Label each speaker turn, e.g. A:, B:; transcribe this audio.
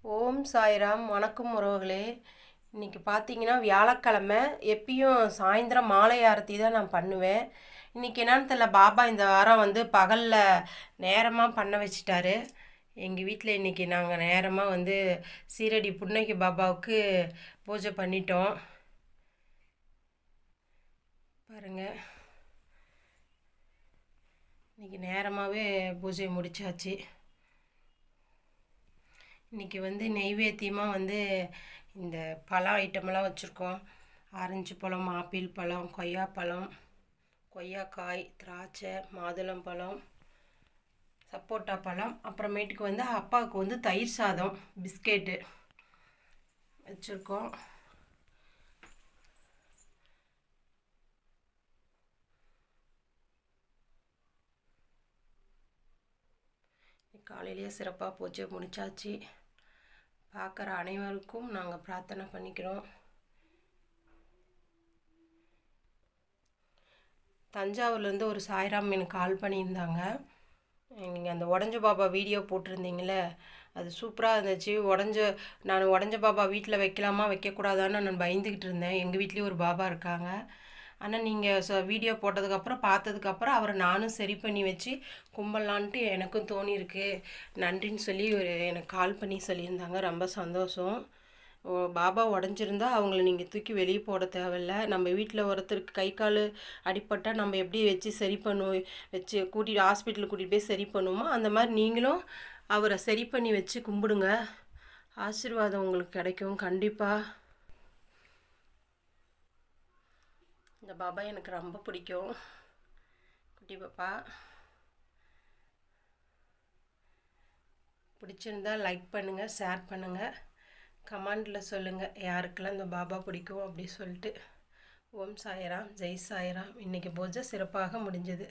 A: ஓம் சாய்ராம். வணக்கம் உறவுகளே. இன்றைக்கி பார்த்தீங்கன்னா வியாழக்கிழமை. எப்பயும் சாயந்தரம் மாலை ஆரத்தி தான் நான் பண்ணுவேன். இன்றைக்கி என்னன்னு தெரியல, பாபா இந்த வாரம் பகலில் நேரமாக பண்ண வச்சிட்டாரு. எங்கள் வீட்டில் இன்றைக்கி நாங்கள் நேரமாக சீரடி புன்னகை பாபாவுக்கு பூஜை பண்ணிட்டோம். பாருங்கள், இன்றைக்கி நேரமாகவே பூஜை முடித்தாச்சு. இன்றைக்கி நெய்வேத்தியமாக இந்த பழம் ஐட்டமெல்லாம் வச்சுருக்கோம். ஆரஞ்சு பழம், ஆப்பிள் பழம், கொய்யாப்பழம், கொய்யாக்காய், திராட்சை, மாதுளம்பழம், சப்போட்டா பழம், அப்புறமேட்டுக்கு அப்பாவுக்கு தயிர் சாதம், பிஸ்கெட்டு வச்சுருக்கோம். காலையிலேயே சிறப்பாக பூஜை முடிச்சாச்சு. பார்க்குற அனைவருக்கும் நாங்கள் பிரார்த்தனை பண்ணிக்கிறோம். தஞ்சாவூர்லேருந்து ஒரு சாய்ராம் எனக்கு கால் பண்ணியிருந்தாங்க. நீங்கள் அந்த உடஞ்ச பாபா வீடியோ போட்டிருந்தீங்களே, அது சூப்பராக இருந்துச்சு. நான் உடஞ்ச பாபா வீட்டில் வைக்கலாமா வைக்கக்கூடாதான்னு நான் பயந்துக்கிட்டு இருந்தேன். எங்கள் வீட்லேயும் ஒரு பாபா இருக்காங்க. ஆனால் நீங்கள் வீடியோ போட்டதுக்கப்புறம் பார்த்ததுக்கப்புறம் அவரை நானும் சரி பண்ணி வச்சு கும்பலான்ட்டு எனக்கும் தோணியிருக்கு. நன்றின்னு சொல்லி எனக்கு கால் பண்ணி சொல்லியிருந்தாங்க. ரொம்ப சந்தோஷம். பாபா உடஞ்சிருந்தா அவங்கள நீங்கள் தூக்கி வெளியே போட தேவையில்லை. நம்ம வீட்டில் ஒருத்தருக்கு கை கால் அடிப்பட்டால் நம்ம எப்படி வச்சு சரி பண்ணுவோம், வச்சு கூட்டிகிட்டு ஹாஸ்பிட்டலுக்கு கூட்டிகிட்டு போய் சரி பண்ணுவோமோ அந்த மாதிரி நீங்களும் அவரை சரி பண்ணி வச்சு கும்பிடுங்க. ஆசீர்வாதம் உங்களுக்கு கிடைக்கும் கண்டிப்பாக. இந்த பாபா எனக்கு ரொம்ப பிடிக்கும். குட்டி பாப்பா பிடிச்சிருந்தா லைக் பண்ணுங்கள், ஷேர் பண்ணுங்கள், கமெண்டில் சொல்லுங்கள் யாருக்கெல்லாம் இந்த பாபா பிடிக்கும் அப்படி சொல்லிட்டு. ஓம் சாய்ராம், ஜெய் சாய்ராம். இன்றைக்கி பூஜை சிறப்பாக முடிஞ்சது.